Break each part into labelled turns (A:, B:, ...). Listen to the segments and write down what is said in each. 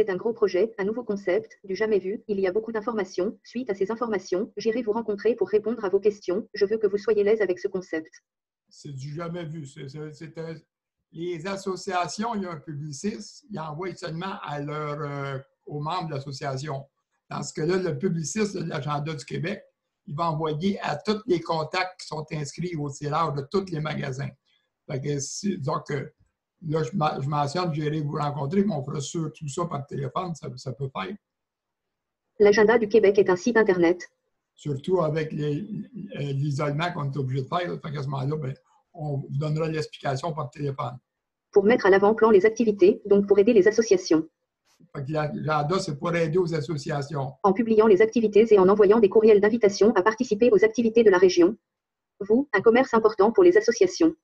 A: C'est un gros projet, un nouveau concept, du jamais vu, il y a beaucoup d'informations. Suite à ces informations, j'irai vous rencontrer pour répondre à vos questions. Je veux que vous soyez l'aise avec ce concept.
B: C'est du jamais vu. Les associations, il y a un publiciste, ils envoient seulement aux membres de l'association. Dans ce cas-là, le publiciste de l'Agenda du Québec, il va envoyer à tous les contacts qui sont inscrits au tirage de tous les magasins. Donc, là, je mentionne que j'irai vous rencontrer, mais on fera tout ça par téléphone, ça peut faire.
A: L'Agenda du Québec est un site Internet.
B: Surtout avec l'isolement qu'on est obligé de faire. À ce moment-là, on vous donnera l'explication par téléphone.
A: Pour mettre à l'avant-plan les activités, donc pour aider les associations.
B: L'agenda, c'est pour aider aux associations.
A: En publiant les activités et en envoyant des courriels d'invitation à participer aux activités de la région. Vous, un commerce important pour les associations.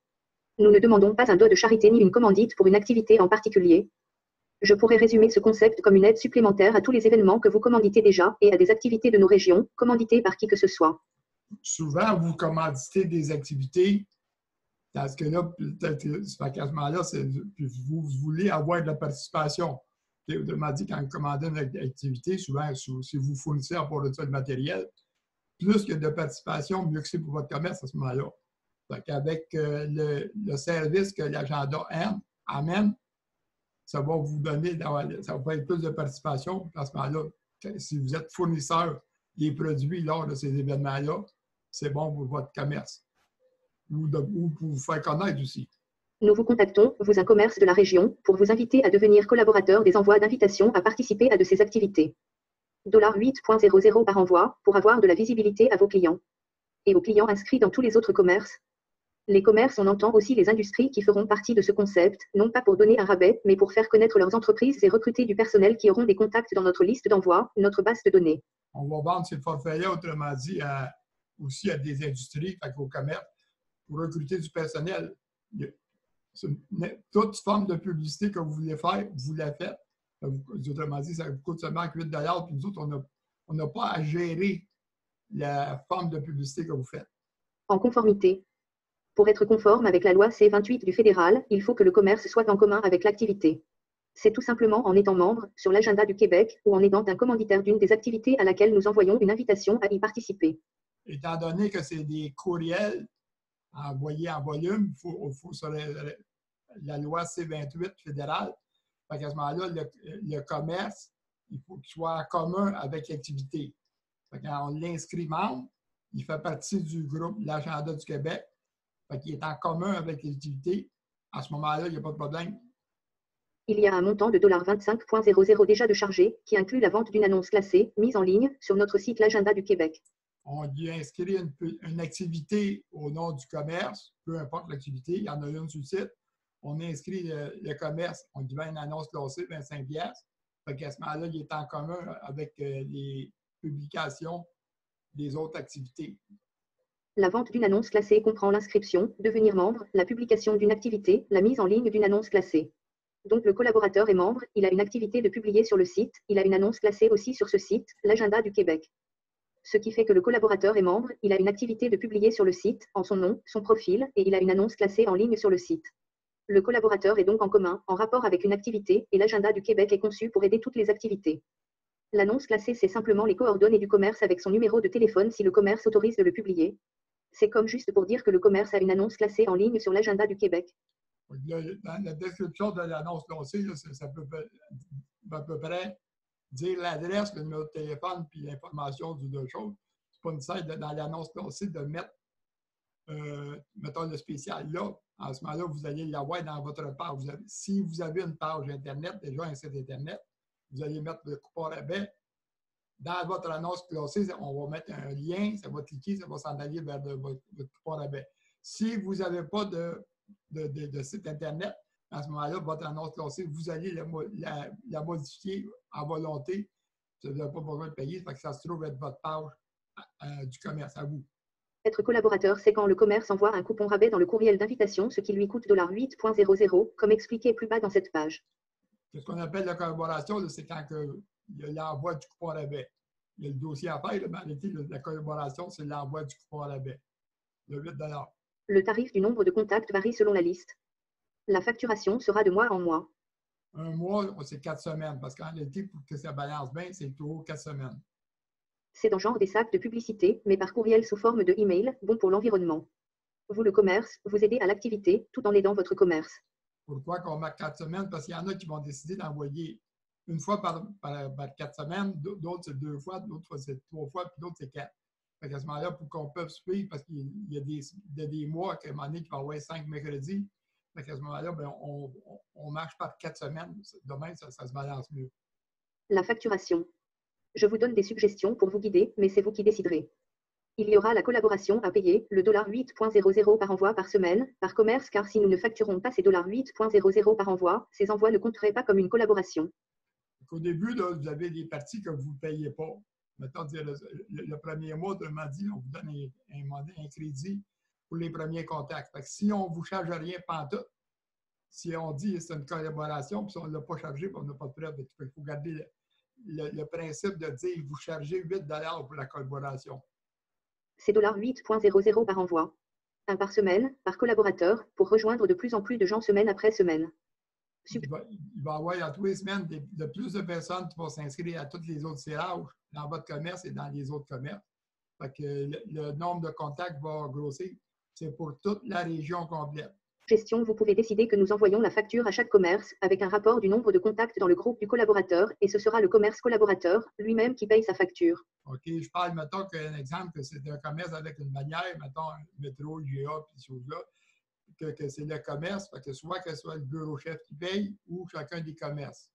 A: Nous ne demandons pas un don de charité ni une commandite pour une activité en particulier. Je pourrais résumer ce concept comme une aide supplémentaire à tous les événements que vous commanditez déjà et à des activités de nos régions, commanditées par qui que ce soit.
B: Souvent, vous commanditez des activités, parce que là, peut-être, à ce moment-là, vous voulez avoir de la participation. Autrement dit, quand vous commandez une activité, souvent, si vous fournissez en pour ça de matériel, plus qu'il y a de participation, mieux que c'est pour votre commerce à ce moment-là. Avec le service que l'agenda amène, ça va vous donner, ça va être plus de participation. À ce moment-là, si vous êtes fournisseur des produits lors de ces événements-là, c'est bon pour votre commerce. Ou pour vous faire connaître aussi.
A: Nous vous contactons, vous un commerce de la région, pour vous inviter à devenir collaborateur des envois d'invitation à participer à de ces activités. $8.00 par envoi, pour avoir de la visibilité à vos clients. Et aux clients inscrits dans tous les autres commerces. Les commerces, on entend aussi les industries qui feront partie de ce concept, non pas pour donner un rabais, mais pour faire connaître leurs entreprises et recruter du personnel qui auront des contacts dans notre liste d'envoi, notre base de données.
B: On va vendre ces forfaits-là, autrement dit, aussi à des industries, au commerce, pour recruter du personnel. Toute forme de publicité que vous voulez faire, vous la faites. Autrement dit, ça vous coûte seulement 8 $, puis nous autres, on n'a pas à gérer la forme de publicité que vous faites.
A: En conformité. Pour être conforme avec la loi C-28 du fédéral, il faut que le commerce soit en commun avec l'activité. C'est tout simplement en étant membre, sur l'agenda du Québec, ou en aidant un commanditaire d'une des activités à laquelle nous envoyons une invitation à y participer.
B: Étant donné que c'est des courriels envoyés en volume, il faut sur la loi C-28 fédérale. À ce moment-là, le commerce, il faut qu'il soit en commun avec l'activité. Quand on l'inscrit membre, il fait partie du groupe l'Agenda du Québec. Il est en commun avec l'activité. À ce moment-là, il n'y a pas de problème.
A: Il y a un montant de $25.00 déjà de chargé, qui inclut la vente d'une annonce classée, mise en ligne, sur notre site l'Agenda du Québec.
B: On y inscrit une activité au nom du commerce, peu importe l'activité, il y en a une sur le site. On inscrit le commerce, on dit une annonce classée, 25 $. À ce moment-là, il est en commun avec les publications des autres activités.
A: La vente d'une annonce classée comprend l'inscription, devenir membre, la publication d'une activité, la mise en ligne d'une annonce classée. Donc le collaborateur est membre, il a une activité de publier sur le site, il a une annonce classée aussi sur ce site, l'Agenda du Québec. Ce qui fait que le collaborateur est membre, il a une activité de publier sur le site, en son nom, son profil, et il a une annonce classée en ligne sur le site. Le collaborateur est donc en commun, en rapport avec une activité, et l'Agenda du Québec est conçu pour aider toutes les activités. L'annonce classée, c'est simplement les coordonnées du commerce avec son numéro de téléphone si le commerce autorise de le publier. C'est comme juste pour dire que le commerce a une annonce classée en ligne sur l'Agenda du Québec.
B: Dans la description de l'annonce classée, ça peut à peu près dire l'adresse, le numéro de téléphone, puis l'information du deux choses. C'est pas nécessaire dans l'annonce classée de mettre, mettons, le spécial là. En ce moment-là, vous allez l'avoir dans votre page. Si vous avez une page Internet, déjà un site Internet, vous allez mettre le coupon rabais. Dans votre annonce classée, on va mettre un lien, ça va cliquer, ça va s'en aller vers votre coupon rabais. Si vous n'avez pas de site Internet, à ce moment-là, votre annonce classée, vous allez la modifier en volonté. Vous n'avez pas besoin de payer, ça se trouve être votre page du commerce à vous.
A: Être collaborateur, c'est quand le commerce envoie un coupon rabais dans le courriel d'invitation, ce qui lui coûte $8.00, comme expliqué plus bas dans cette page.
B: Ce qu'on appelle la collaboration, c'est quand il y a l'envoi du coupon rabais. Il y a le dossier à faire, mais en réalité, la collaboration, c'est l'envoi du coupon rabais. Le 8 $.
A: Le tarif du nombre de contacts varie selon la liste. La facturation sera de mois en mois.
B: Un mois, c'est 4 semaines, parce qu'en réalité, pour que ça balance bien, c'est toujours 4 semaines.
A: C'est dans genre des sacs de publicité, mais par courriel sous forme de email, bon pour l'environnement. Vous le commerce, vous aidez à l'activité, tout en aidant votre commerce.
B: Pourquoi qu'on met 4 semaines? Parce qu'il y en a qui vont décider d'envoyer une fois par 4 semaines, d'autres c'est 2 fois, d'autres c'est 3 fois, puis d'autres c'est 4. Fait qu'à ce moment-là, pour qu'on puisse suivre, parce qu'il y a des mois qu'à un moment donné, qui va envoyer 5 mercredis, fait qu'à ce moment-là, ben, on marche par 4 semaines. Demain, ça se balance mieux.
A: La facturation. Je vous donne des suggestions pour vous guider, mais c'est vous qui déciderez. Il y aura la collaboration à payer, le $8.00 par envoi par semaine, par commerce, car si nous ne facturons pas ces $8.00 par envoi, ces envois ne compteraient pas comme une collaboration.
B: Au début, là, vous avez des parties que vous ne payez pas. Mettons, le premier mois, on m'a dit, on vous donne un crédit pour les premiers contacts. Fait que si on ne vous charge rien pantoute, si on dit que c'est une collaboration, puis si on ne l'a pas chargé, puis on n'a pas de preuve, il faut garder le principe de dire vous chargez 8$ pour la collaboration.
A: C'est $8.00 par envoi. Un par semaine, par collaborateur, pour rejoindre de plus en plus de gens semaine après semaine.
B: Il va y avoir dans tous les semaines de plus de personnes qui vont s'inscrire à tous les autres tirages dans votre commerce et dans les autres commerces. Fait que le nombre de contacts va grossir. C'est pour toute la région complète.
A: Gestion, vous pouvez décider que nous envoyons la facture à chaque commerce, avec un rapport du nombre de contacts dans le groupe du collaborateur, et ce sera le commerce collaborateur lui-même qui paye sa facture.
B: OK, je parle, mettons qu'un exemple, que c'est un commerce avec une bannière, mettons, un métro, IGA, puis ces choses-là, que c'est le commerce, fait que soit que ce soit le bureau chef qui paye ou chacun des commerces.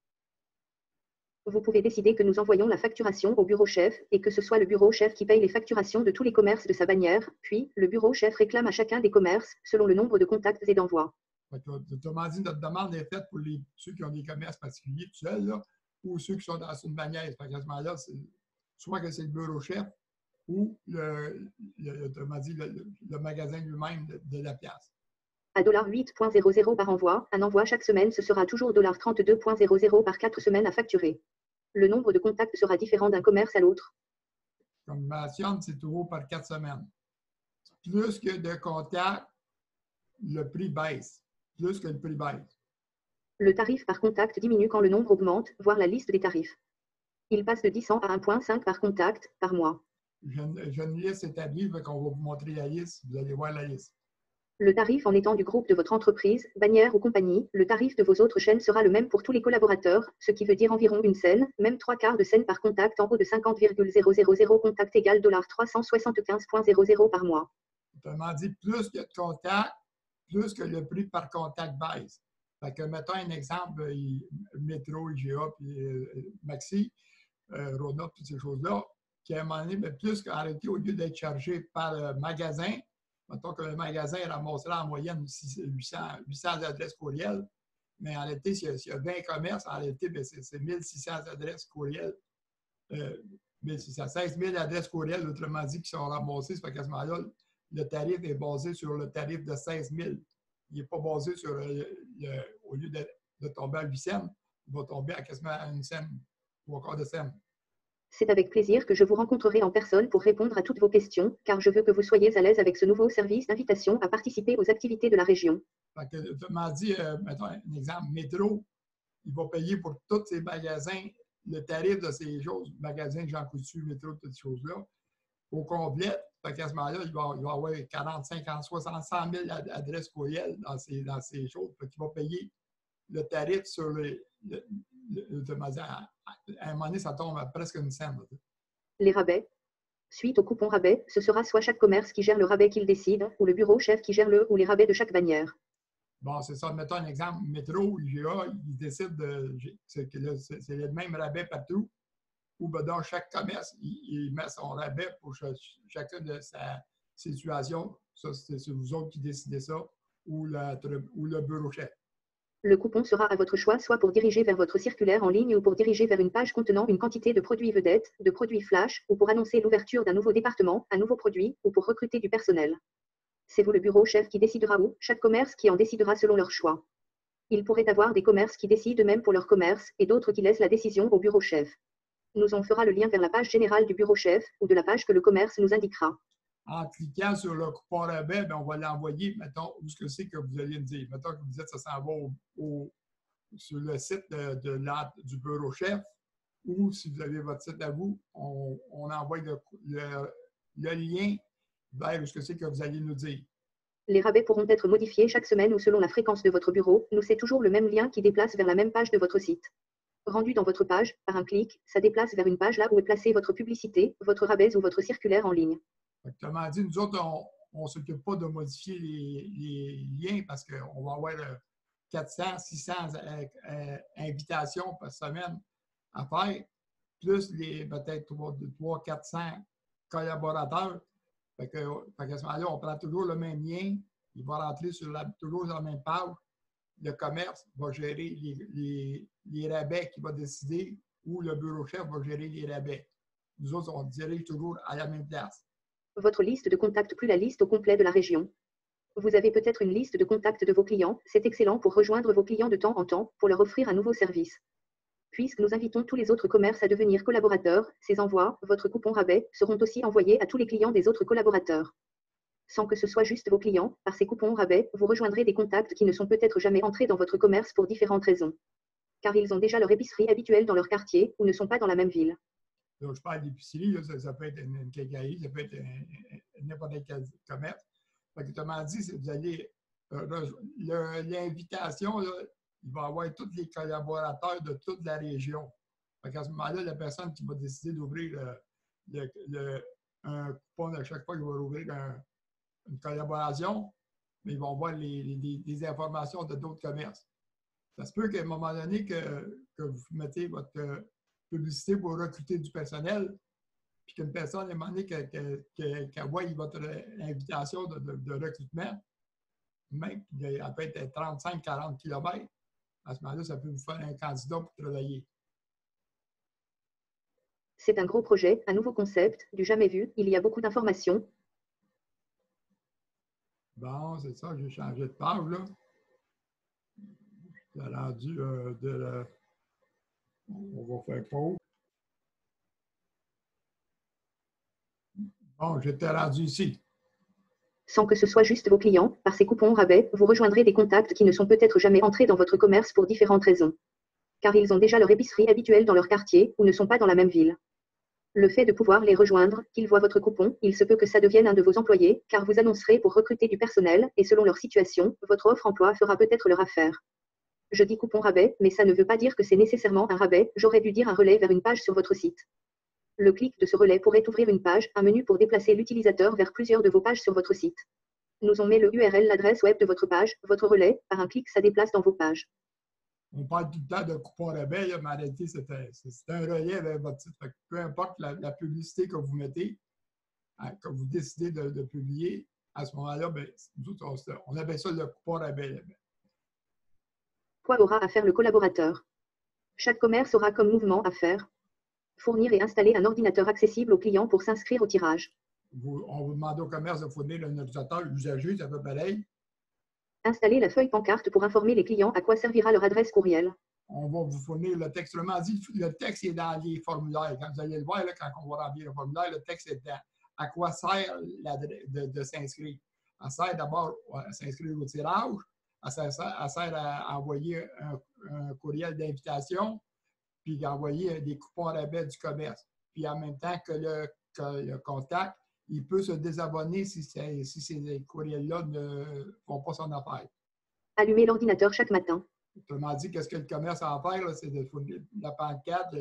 A: Vous pouvez décider que nous envoyons la facturation au bureau chef et que ce soit le bureau chef qui paye les facturations de tous les commerces de sa bannière, puis le bureau chef réclame à chacun des commerces selon le nombre de contacts et d'envois.
B: Autrement dit, notre demande est faite pour ceux qui ont des commerces particuliers tout seuls, là, ou ceux qui sont dans une bannière. Fait qu'à ce moment-là, soit que c'est le bureau chef ou autrement dit, le magasin lui-même de la place.
A: À $8.00 par envoi, un envoi chaque semaine, ce sera toujours $32.00 par 4 semaines à facturer. Le nombre de contacts sera différent d'un commerce à l'autre.
B: Comme je mentionne, c'est toujours par 4 semaines. Plus que de contacts, le prix baisse. Plus que le prix baisse.
A: Le tarif par contact diminue quand le nombre augmente, voire la liste des tarifs. Il passe de 10 à 1.5 par contact, par mois.
B: J'ai une liste établie, donc on va vous montrer la liste. Vous allez voir la liste.
A: Le tarif en étant du groupe de votre entreprise, bannière ou compagnie, le tarif de vos autres chaînes sera le même pour tous les collaborateurs, ce qui veut dire environ une scène, même 3/4 de scène par contact en haut de 50,000 contact égale $375.00 par mois.
B: Autrement dit, plus il y a de contacts, plus que le prix par contact baisse. Fait que, mettons un exemple, Métro, IGA, puis Maxi, Rona, toutes ces choses-là, qui à un moment donné, bien, plus qu'en réalité, au lieu d'être chargé par magasin, mettons que le magasin ramasserait en moyenne 800 adresses courriel, mais en réalité, s'il y a 20 commerces, en réalité, c'est 1600 adresses courriel. 16 000 adresses courriel, autrement dit, qui sont ramassées. Ça fait qu'à ce moment-là, le tarif est basé sur le tarif de 16 000. Il n'est pas basé sur, au lieu de tomber à 8 cents, il va tomber à quasiment à 1 cent ou encore de cents.
A: C'est avec plaisir que je vous rencontrerai en personne pour répondre à toutes vos questions, car je veux que vous soyez à l'aise avec ce nouveau service d'invitation à participer aux activités de la région.
B: Fait que, autrement dit, mettons un exemple, Métro, il va payer pour tous ses magasins le tarif de ces choses, magasins Jean Coutu, Métro, toutes ces choses-là, au complet. Fait qu'à ce moment-là, il va avoir 40, 50, 60, 100 000 adresses courriel dans ces choses. Fait qu'il va payer le tarif sur à un moment donné, ça tombe à presque une cent.
A: Les rabais. Suite au coupon rabais, ce sera soit chaque commerce qui gère le rabais qu'il décide, ou le bureau chef qui gère le ou les rabais de chaque bannière.
B: Bon, c'est ça. Mettons un exemple. Métro, IGA, ils décident c'est le même rabais partout. Ou ben, dans chaque commerce, il met son rabais pour chacune de sa situation. Ça, c'est vous autres qui décidez ça, ou le bureau chef.
A: Le coupon sera à votre choix, soit pour diriger vers votre circulaire en ligne ou pour diriger vers une page contenant une quantité de produits vedettes, de produits flash, ou pour annoncer l'ouverture d'un nouveau département, un nouveau produit, ou pour recruter du personnel. C'est vous le bureau chef qui décidera ou chaque commerce qui en décidera selon leur choix. Il pourrait avoir des commerces qui décident même pour leur commerce et d'autres qui laissent la décision au bureau chef. Nous en fera le lien vers la page générale du bureau chef ou de la page que le commerce nous indiquera.
B: En cliquant sur le coupon rabais, on va l'envoyer, mettons, où est-ce que c'est que vous allez me dire. Mettons que vous dites que ça s'en va sur le site du bureau chef, ou si vous avez votre site à vous, on envoie le lien vers ce que c'est que vous allez nous dire.
A: Les rabais pourront être modifiés chaque semaine ou selon la fréquence de votre bureau. Nous, c'est toujours le même lien qui déplace vers la même page de votre site. Rendu dans votre page, par un clic, ça déplace vers une page là où est placée votre publicité, votre rabais ou votre circulaire en ligne.
B: Comment dit, nous autres, on ne s'occupe pas de modifier les liens parce qu'on va avoir 400, 600 invitations par semaine à faire, plus peut-être 300, 400 collaborateurs. Fait qu'à ce moment-là, on prend toujours le même lien, il va rentrer toujours sur la même page. Le commerce va gérer les rabais qu'il va décider ou le bureau chef va gérer les rabais. Nous autres, on dirige toujours à la même place.
A: Votre liste de contacts plus la liste au complet de la région. Vous avez peut-être une liste de contacts de vos clients, c'est excellent pour rejoindre vos clients de temps en temps, pour leur offrir un nouveau service. Puisque nous invitons tous les autres commerces à devenir collaborateurs, ces envois, votre coupon rabais, seront aussi envoyés à tous les clients des autres collaborateurs. Sans que ce soit juste vos clients, par ces coupons rabais, vous rejoindrez des contacts qui ne sont peut-être jamais entrés dans votre commerce pour différentes raisons. Car ils ont déjà leur épicerie habituelle dans leur quartier, ou ne sont pas dans la même ville.
B: Donc, je parle d'épicerie, ça peut être une quincaillerie, ça peut être n'importe quel commerce. Fait que, autrement dit, vous allez, l'invitation, il va y avoir tous les collaborateurs de toute la région. Fait qu'à ce moment-là, la personne qui va décider d'ouvrir un coupon à chaque fois qu'il va ouvrir une collaboration, mais ils vont voir des informations de d'autres commerces. Ça se peut qu'à un moment donné, que vous mettez votre publicité pour recruter du personnel, puis qu'une personne, à un moment donné, qu'elle voit votre invitation de recrutement, même qu'elle peut être 35-40 km, à ce moment-là, ça peut vous faire un candidat pour travailler.
A: C'est un gros projet, un nouveau concept, du jamais vu, il y a beaucoup d'informations.
B: Bon, c'est ça, j'ai changé de page, là. J'ai rendu on va faire pause. Bon, j'étais rendu ici.
A: Sans que ce soit juste vos clients, par ces coupons rabais, vous rejoindrez des contacts qui ne sont peut-être jamais entrés dans votre commerce pour différentes raisons. Car ils ont déjà leur épicerie habituelle dans leur quartier, ou ne sont pas dans la même ville. Le fait de pouvoir les rejoindre, qu'ils voient votre coupon, il se peut que ça devienne un de vos employés, car vous annoncerez pour recruter du personnel, et selon leur situation, votre offre emploi fera peut-être leur affaire. Je dis coupon rabais, mais ça ne veut pas dire que c'est nécessairement un rabais, j'aurais dû dire un relais vers une page sur votre site. Le clic de ce relais pourrait ouvrir une page, un menu pour déplacer l'utilisateur vers plusieurs de vos pages sur votre site. Nous on met le URL, l'adresse web de votre page, votre relais, par un clic ça déplace dans vos pages.
B: On parle tout le temps de coupon rabais, mais en réalité, c'est un relais avec votre site. Fait que peu importe la publicité que vous mettez, que vous décidez de publier, à ce moment-là, ben, nous autres, on appelle ça le coupon rabais.
A: Quoi aura à faire le collaborateur? Chaque commerce aura comme mouvement à faire. Fournir et installer un ordinateur accessible aux clients pour s'inscrire au tirage.
B: On vous demande au commerce de fournir un utilisateur usager, c'est un peu pareil.
A: Installer la feuille pancarte pour informer les clients à quoi servira leur adresse courriel.
B: On va vous fournir le texte. Autrement dit, le texte est dans les formulaires. Quand vous allez le voir, là, quand on va remplir le formulaire, le texte est dedans. À quoi sert de s'inscrire? Elle sert d'abord à s'inscrire au tirage. Elle sert à envoyer un courriel d'invitation, puis envoyer des coupons à rabais du commerce. Puis en même temps que le contact, il peut se désabonner si ces courriels-là ne font pas son affaire.
A: Allumer l'ordinateur chaque matin.
B: Autrement dit, qu'est-ce que le commerce a à faire, c'est de fournir la pancarte,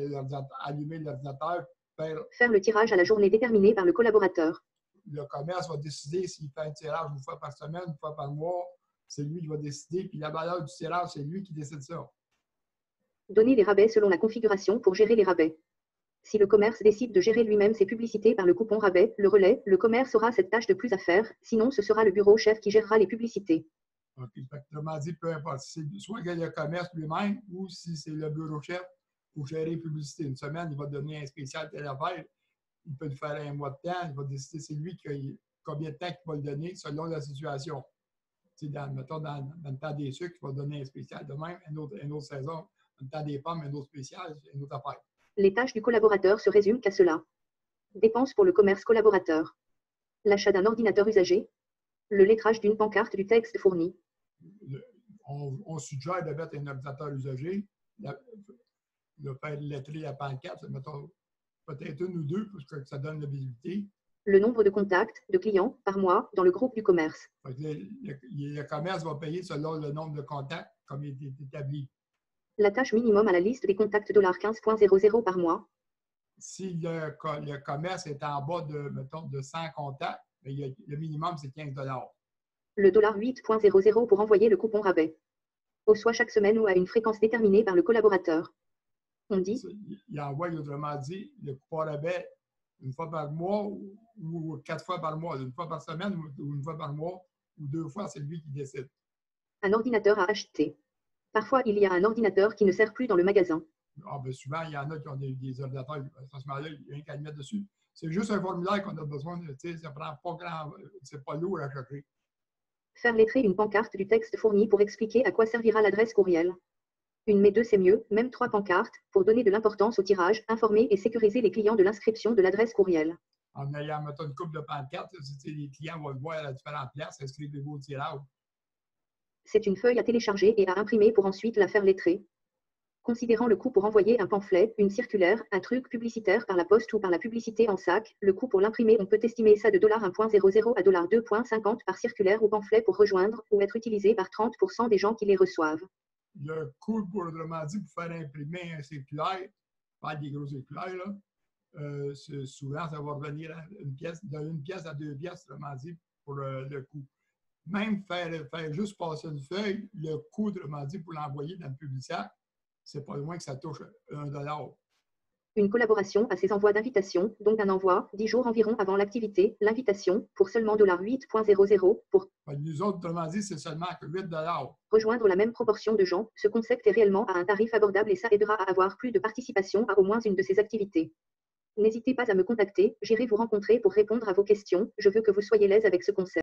B: allumer l'ordinateur.
A: Faire le tirage à la journée déterminée par le collaborateur.
B: Le commerce va décider s'il fait un tirage une fois par semaine, une fois par mois. C'est lui qui va décider. Puis la valeur du tirage, c'est lui qui décide ça.
A: Donner les rabais selon la configuration pour gérer les rabais. Si le commerce décide de gérer lui-même ses publicités par le coupon rabais, le relais, le commerce aura cette tâche de plus à faire, sinon ce sera le bureau chef qui gérera les publicités.
B: OK. Autrement dit, peu importe. Si c'est soit le commerce lui-même ou si c'est le bureau chef pour gérer les publicités. Une semaine, il va donner un spécial telle affaire. Il peut le faire un mois de temps. Il va décider, c'est lui combien de temps il va le donner selon la situation. Mettons, dans le temps des sucres, il va donner un spécial de même, une autre saison. Dans le temps des pommes, un autre spécial, une autre affaire.
A: Les tâches du collaborateur se résument qu'à cela. Dépenses pour le commerce collaborateur. L'achat d'un ordinateur usagé. Le lettrage d'une pancarte du texte fourni.
B: on suggère de mettre un ordinateur usagé, de faire lettrer la pancarte, mettons peut-être une ou deux pour que ça donne la visibilité.
A: Le nombre de contacts de clients par mois dans le groupe du commerce.
B: Le commerce va payer selon le nombre de contacts comme il est établi.
A: La tâche minimum à la liste des contacts $15.00 par mois.
B: Si le commerce est en bas de, mettons, de 100 contacts, le minimum, c'est 15 $.
A: Le $8.00 pour envoyer le coupon rabais. Au soit chaque semaine ou à une fréquence déterminée par le collaborateur. On dit.
B: Il envoie, autrement dit, le coupon rabais une fois par mois ou 4 fois par mois, une fois par semaine ou une fois par mois ou 2 fois, c'est lui qui décide.
A: Un ordinateur à acheter. Parfois, il y a un ordinateur qui ne sert plus dans le magasin.
B: Souvent, il y en a qui ont des ordinateurs, à ce moment-là, il y a rien qu'à le mettre dessus. C'est juste un formulaire qu'on a besoin, ça prend pas grand, c'est pas lourd à chercher.
A: Faire lettrer une pancarte du texte fourni pour expliquer à quoi servira l'adresse courriel. Une mais deux c'est mieux, même 3 pancartes, pour donner de l'importance au tirage, informer et sécuriser les clients de l'inscription de l'adresse courriel.
B: En ayant, mettons, une couple de pancartes, les clients vont le voir à différentes places, inscrivez-vous au tirage.
A: C'est une feuille à télécharger et à imprimer pour ensuite la faire lettrer. Considérant le coût pour envoyer un pamphlet, une circulaire, un truc publicitaire par la poste ou par la publicité en sac, le coût pour l'imprimer, on peut estimer ça de $1.00 à $2.50 par circulaire ou pamphlet pour rejoindre ou être utilisé par 30% des gens qui les reçoivent.
B: Le coût, pour autrement dit, pour faire imprimer un circulaire, pas des gros circulaires, là, souvent, ça va revenir à une pièce, de 1 pièce à 2 pièces, autrement dit, pour le coût. Même faire juste passer une feuille, le coût, autrement dit, pour l'envoyer dans le publicitaire, c'est pas loin que ça touche $1.
A: Une collaboration à ces envois d'invitation, donc un envoi 10 jours environ avant l'activité, l'invitation, pour seulement $8.00 pour.
B: Nous autres, autrement dit, c'est seulement que $8.
A: Rejoindre la même proportion de gens, ce concept est réellement à un tarif abordable et ça aidera à avoir plus de participation à au moins une de ces activités. N'hésitez pas à me contacter, j'irai vous rencontrer pour répondre à vos questions, je veux que vous soyez l'aise avec ce concept.